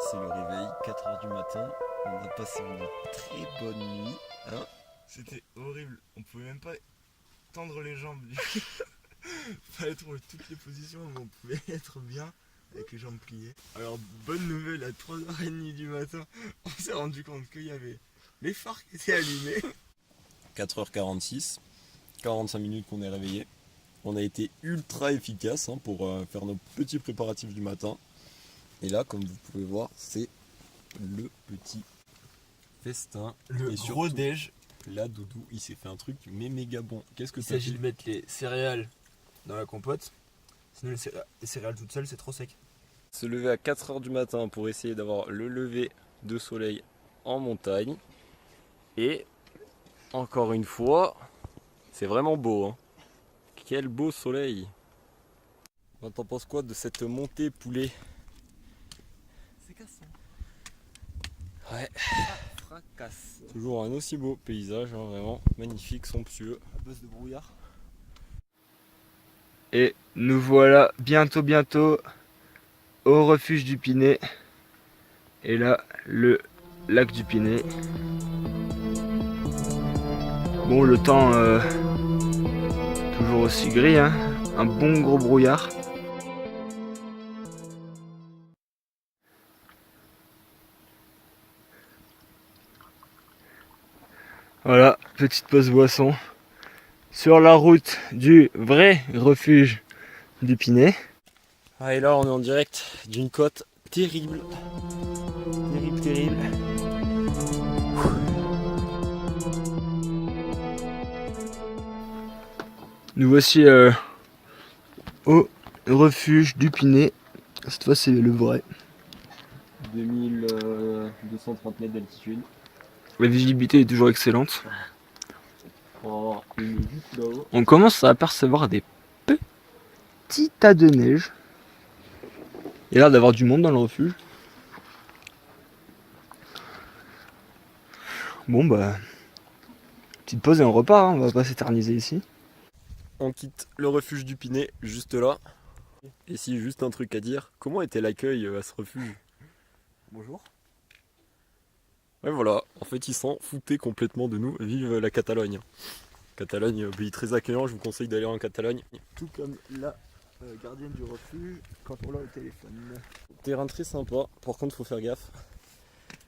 C'est le réveil, 4 heures du matin. On a passé une très bonne nuit. Hein. C'était horrible, on pouvait même pas tendre les jambes. Fallait trouver toutes les positions où on pouvait être bien avec les jambes pliées. Alors bonne nouvelle, à 3h30 du matin, on s'est rendu compte qu'il y avait les phares qui étaient allumés. 4h46, 45 minutes qu'on est réveillé. On a été ultra efficace pour faire nos petits préparatifs du matin. Et là, comme vous pouvez voir, c'est le petit festin. Le Et gros surtout, déj. là, Doudou, il s'est fait un truc mais méga bon. Qu'est-ce que Il ça s'agit fait? de mettre les céréales dans la compote. Sinon les céréales toutes seules c'est trop sec. Se lever à 4 heures du matin pour essayer d'avoir le lever de soleil en montagne. Et encore une fois, c'est vraiment beau. Hein. Quel beau soleil. T'en penses quoi de cette montée poulet? C'est cassant. Ouais. Fracasse. Toujours un aussi beau paysage, vraiment magnifique, somptueux. À base de brouillard. Et nous voilà bientôt au refuge du Pinet. Et là, le lac du Pinet. Bon, le temps toujours aussi gris, hein. Un bon gros brouillard. Voilà, petite pause boisson sur la route du vrai refuge du Pinet. Ah, et là, on est en direct d'une côte terrible. Terrible. Nous voici au refuge du Pinet. Cette fois, c'est le vrai. 2230 mètres d'altitude. La visibilité est toujours excellente. Oh, une vue là-haut. On commence à apercevoir des petits tas de neige. Il y a l'air d'avoir du monde dans le refuge. Bon bah, petite pause et on repart, hein. On va pas s'éterniser ici. On quitte le refuge du Pinet, juste là. Et si, juste un truc à dire, comment était l'accueil à ce refuge? Bonjour. Ouais, voilà, en fait, ils s'en foutaient complètement de nous. Vive la Catalogne. Catalogne, pays très accueillant, je vous conseille d'aller en Catalogne. Tout comme la gardienne du refuge quand on l'a au téléphone. Terrain très sympa, par contre, faut faire gaffe.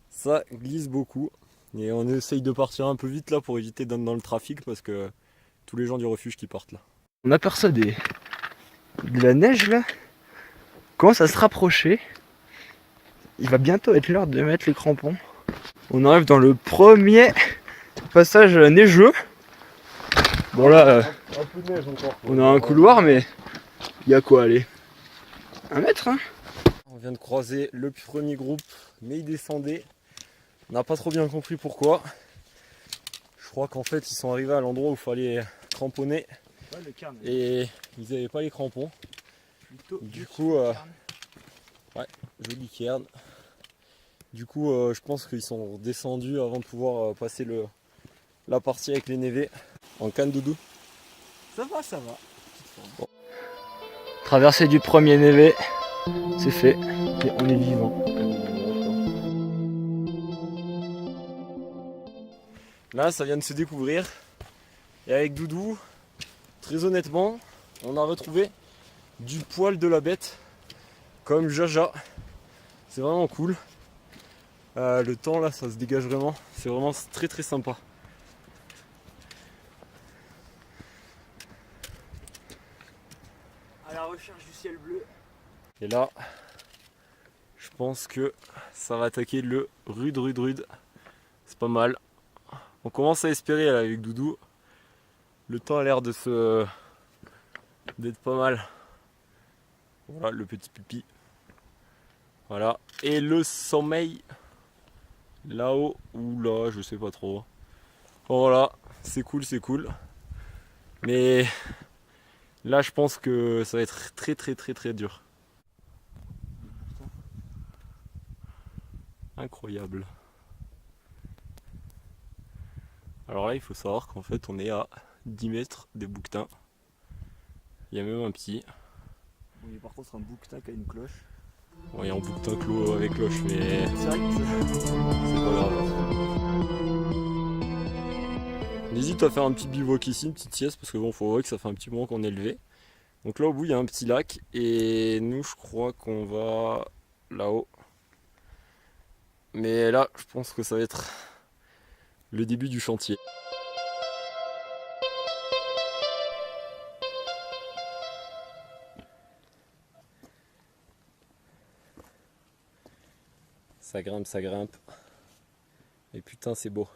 Ça glisse beaucoup. Et on essaye de partir un peu vite là pour éviter d'être dans le trafic parce que tous les gens du refuge qui partent là. On aperçoit de la neige là. Commence à se rapprocher. Il va bientôt être l'heure de mettre les crampons. On arrive dans le premier passage neigeux. Bon là, Un peu de neige encore. on a un couloir mais il y a quoi aller? 1 mètre hein. On vient de croiser le premier groupe, mais ils descendaient. On n'a pas trop bien compris pourquoi. Je crois qu'en fait ils sont arrivés à l'endroit où il fallait cramponner et ils n'avaient pas les crampons. Du coup, ouais, joli cairn. Du coup, je pense qu'ils sont descendus avant de pouvoir passer la partie avec les névés. En canne doudou. Ça va. Bon. Traversée du premier névé, c'est fait. Et on est vivant. Là, ça vient de se découvrir. Et avec Doudou, très honnêtement, on a retrouvé du poil de la bête, comme Jaja. C'est vraiment cool. Le temps là, ça se dégage vraiment. C'est vraiment très très sympa. À la recherche du ciel bleu. Et là, je pense que ça va attaquer le rude. C'est pas mal. On commence à espérer là, avec Doudou. Le temps a l'air d'être pas mal. Voilà le petit pipi. Voilà. Et le sommeil. Là-haut ou là, je sais pas trop. Bon, voilà, c'est cool. Mais là, je pense que ça va être très dur. Incroyable. Alors là, il faut savoir qu'en fait, on est à 10 mètres des bouquetins. Il y a même un petit. On est par contre un bouquetin qui a une cloche. Bon, il y a un bout de temps que l'eau avec cloche, mais C'est vrai que c'est pas grave. N'hésite à faire un petit bivouac ici, une petite sieste, parce que bon, faut voir que ça fait un petit moment qu'on est levé. Donc là au bout il y a un petit lac et nous je crois qu'on va là-haut. Mais là je pense que ça va être le début du chantier. Ça grimpe, ça grimpe. Et putain c'est beau.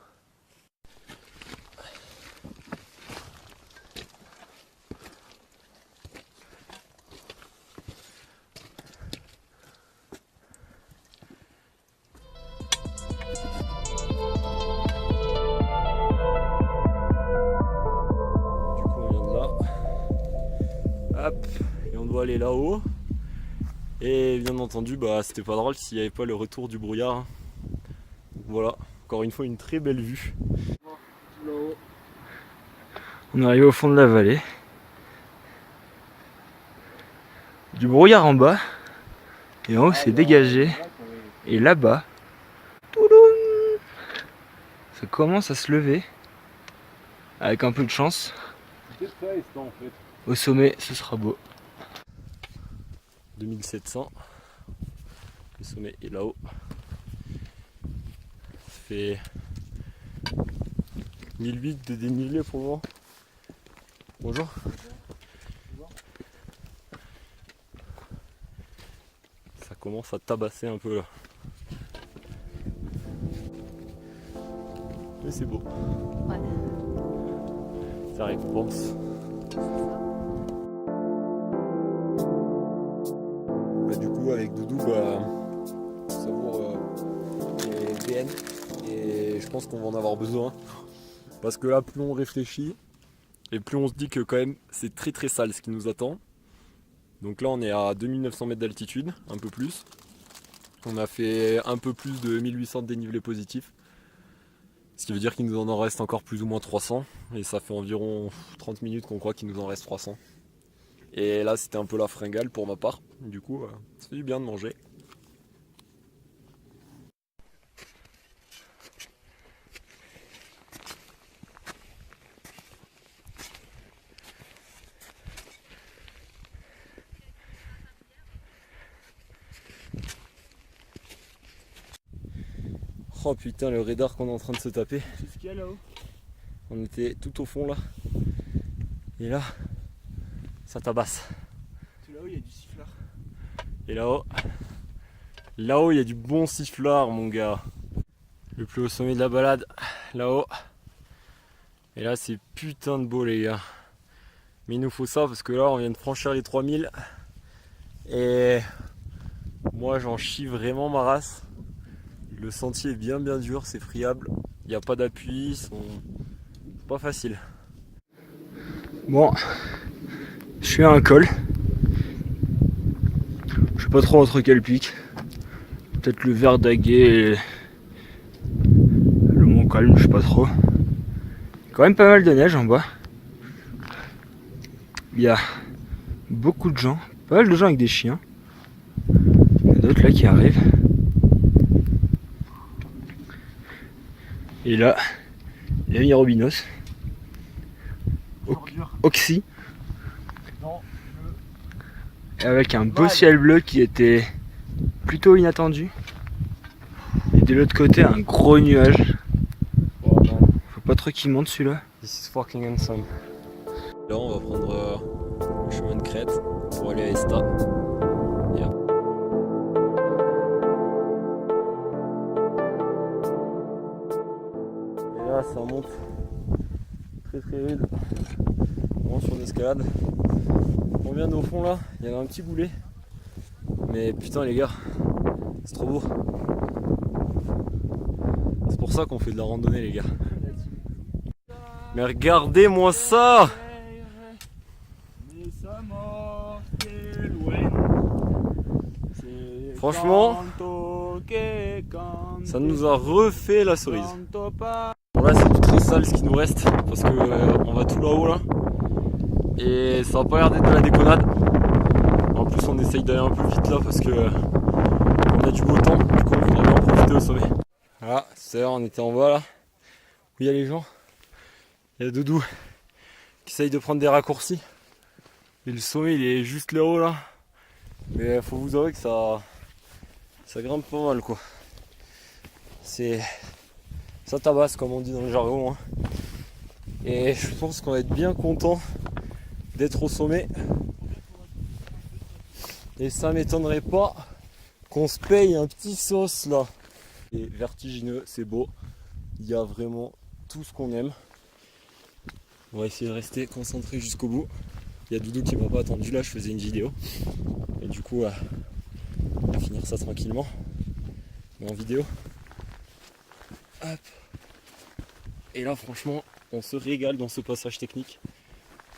Hop, et on doit aller là-haut. Et bien entendu, bah c'était pas drôle s'il n'y avait pas le retour du brouillard. Voilà, encore une fois une très belle vue. On est arrivé au fond de la vallée. Du brouillard en bas. Et en haut c'est dégagé. Et là-bas, ça commence à se lever. Avec un peu de chance. Au sommet, ce sera beau. 2700. Le sommet est là-haut. Ça fait 1008 de dénivelé pour le moment. Bonjour. Ça commence à tabasser un peu là. Mais c'est beau. Ouais. Ça récompense. Du coup avec Doudou on savoure les BN et je pense qu'on va en avoir besoin parce que là plus on réfléchit et plus on se dit que quand même c'est très très sale ce qui nous attend. Donc là on est à 2900 mètres d'altitude, un peu plus. On a fait un peu plus de 1800 de dénivelé positif. Ce qui veut dire qu'il nous en reste encore plus ou moins 300 et ça fait environ 30 minutes qu'on croit qu'il nous en reste 300. Et là c'était un peu la fringale pour ma part, du coup ça fait du bien de manger. Oh putain le radar qu'on est en train de se taper. C'est ce qu'il y a là-haut. On était tout au fond là. Et là, ça tabasse. Tout là-haut il y a du sifflard. Et là-haut il y a du bon sifflard mon gars. Le plus haut sommet de la balade, là-haut. Et là c'est putain de beau les gars. Mais il nous faut ça parce que là on vient de franchir les 3000. Et moi j'en chie vraiment ma race. Le sentier est bien dur, c'est friable. Il n'y a pas d'appui, c'est pas facile. Bon, je suis à un col. Je sais pas trop entre quel pic. Peut-être le Verdaguer et le Mont-Calme, je sais pas trop. Quand même pas mal de neige en bas. Il y a beaucoup de gens, pas mal de gens avec des chiens. Il y en a d'autres là qui arrivent. Et là, l'ami Robinos. Oxy. Avec un beau ciel bleu qui était plutôt inattendu. Et de l'autre côté, un gros nuage. Faut pas trop qu'il monte celui-là. This is fucking handsome. Là, on va prendre le chemin de crête pour aller à Esta. Et là, ça monte très rude. Vraiment sur une escalade. On vient au fond là, il y avait un petit boulet. Mais putain les gars, c'est trop beau. C'est pour ça qu'on fait de la randonnée les gars. Mais regardez-moi ça! Franchement, ça nous a refait la cerise. Bon là c'est tout très sale ce qui nous reste parce que on va tout là-haut là. Et ça va pas l'air d'être de la déconnade. En plus on essaye d'aller un peu vite là parce que a du beau temps, du coup on voudrait bien en profiter au sommet. Voilà, c'est l'heure, on était en bas là, où il y a les gens. Il y a Doudou qui essaye de prendre des raccourcis. Et le sommet il est juste là-haut là. Mais faut vous avouer que ça grimpe pas mal quoi. Ça tabasse comme on dit dans le jargon. Hein. Et je pense qu'on va être bien content d'être au sommet. Et ça m'étonnerait pas qu'on se paye un petit sauce là. C'est vertigineux, c'est beau. Il y a vraiment tout ce qu'on aime. On va essayer de rester concentré jusqu'au bout. Il y a Doudou qui m'a pas attendu là, je faisais une vidéo. Et du coup, on va finir ça tranquillement. Mais en vidéo. Hop. Et là franchement, on se régale dans ce passage technique.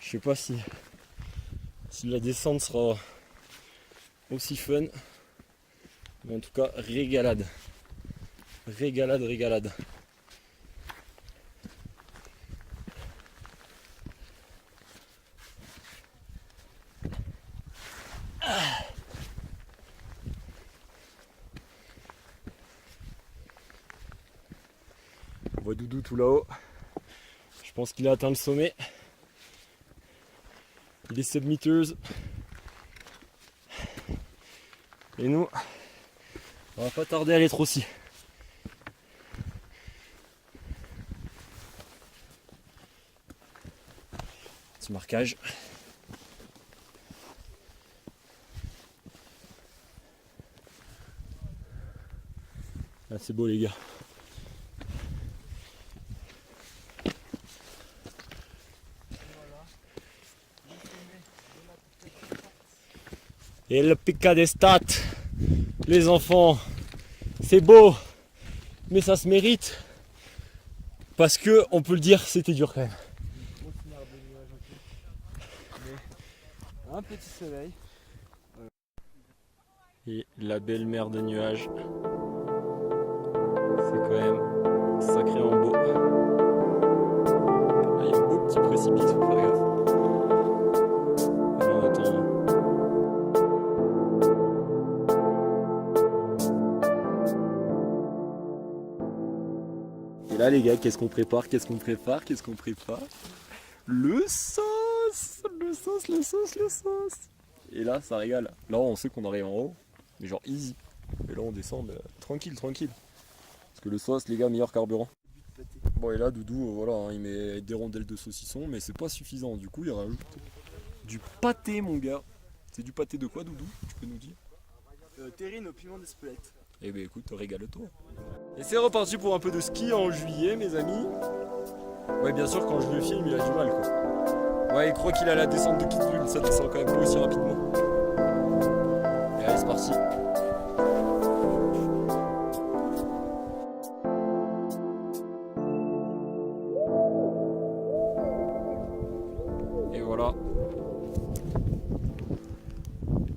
Je sais pas si la descente sera aussi fun. Mais en tout cas, régalade. Régalade, régalade. On voit Doudou tout là-haut. Je pense qu'il a atteint le sommet. Il est submitteuse. Et nous, on va pas tarder à l'être aussi. Petit marquage. Là c'est beau les gars. Et le pica des stats, les enfants, c'est beau, mais ça se mérite. Parce que, on peut le dire, c'était dur quand même. Un petit soleil. Et la belle mer de nuages. C'est quand même sacrément beau. Ah, il y a un beau petit précipice, faut faire gaffe. Alors, attends. Et là les gars, qu'est-ce qu'on prépare? Le sauce. Et là ça régale. Là on sait qu'on arrive en haut, mais genre easy. Et là on descend tranquille. Parce que le sauce les gars, meilleur carburant. Bon et là Doudou, voilà, hein, il met des rondelles de saucisson, mais c'est pas suffisant. Du coup il rajoute du pâté mon gars. C'est du pâté de quoi Doudou? Tu peux nous dire? Terrine au piment d'Espelette. Eh ben écoute, régale-toi. Et c'est reparti pour un peu de ski en juillet mes amis. Ouais bien sûr quand je le filme il a du mal quoi. Ouais il croit qu'il a la descente de Kitzbühel, ça descend quand même pas aussi rapidement. Et allez c'est parti. Et voilà.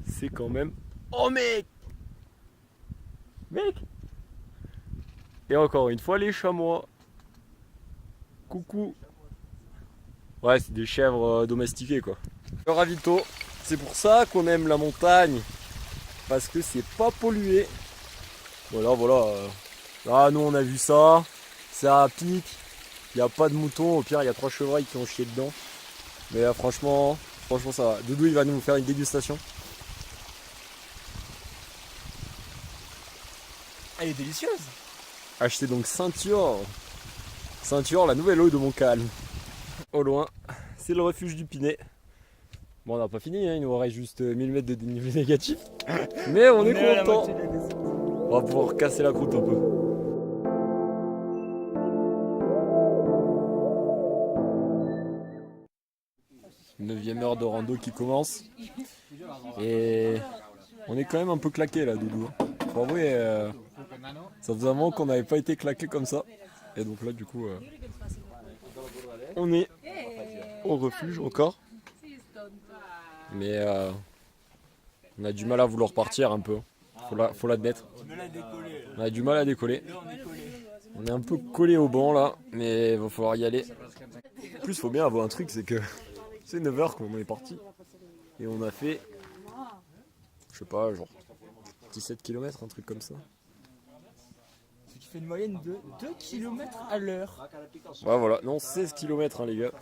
C'est quand même... Oh mec! Et encore une fois les chamois. Coucou. Ouais c'est des chèvres domestiquées quoi. Le ravito, c'est pour ça qu'on aime la montagne. Parce que c'est pas pollué. Voilà. Là nous on a vu ça. C'est à pic. Il n'y a pas de moutons. Au pire il y a 3 chevreuils qui ont chié dedans. Mais franchement ça va. Doudou il va nous faire une dégustation. Elle est délicieuse. Achetez donc Ceinture, la nouvelle eau de Montcalm. Au loin, c'est le refuge du Pinet. Bon, on n'a pas fini, hein, il nous reste juste 1000 mètres de dénivelé négatif. Mais on est content. On va pouvoir casser la croûte un peu. Neuvième heure de rando qui commence. Et on est quand même un peu claqué là, Doudou. Faut avouer, ça faisait un moment qu'on n'avait pas été claqué comme ça. Et donc là, du coup, on est au refuge encore. Mais on a du mal à vouloir partir un peu. Faut l'admettre. On a du mal à décoller. On est un peu collé au banc là, mais il va falloir y aller. En plus, il faut bien avoir un truc, c'est que c'est 9h qu'on est parti. Et on a fait, je sais pas, genre 17 km, un truc comme ça. Ce qui fait une moyenne de 2 km à l'heure. Ouais, voilà, non, 16 km, hein, les gars.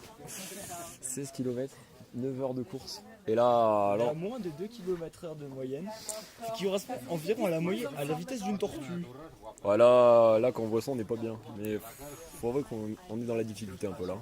16 km, 9 heures de course. Et là, Il y a alors, moins de 2 km/h de moyenne, ce qui correspond environ à à la vitesse d'une tortue. voilà, là, quand on voit ça, on n'est pas bien. Mais faut avouer qu'on est dans la difficulté un peu là.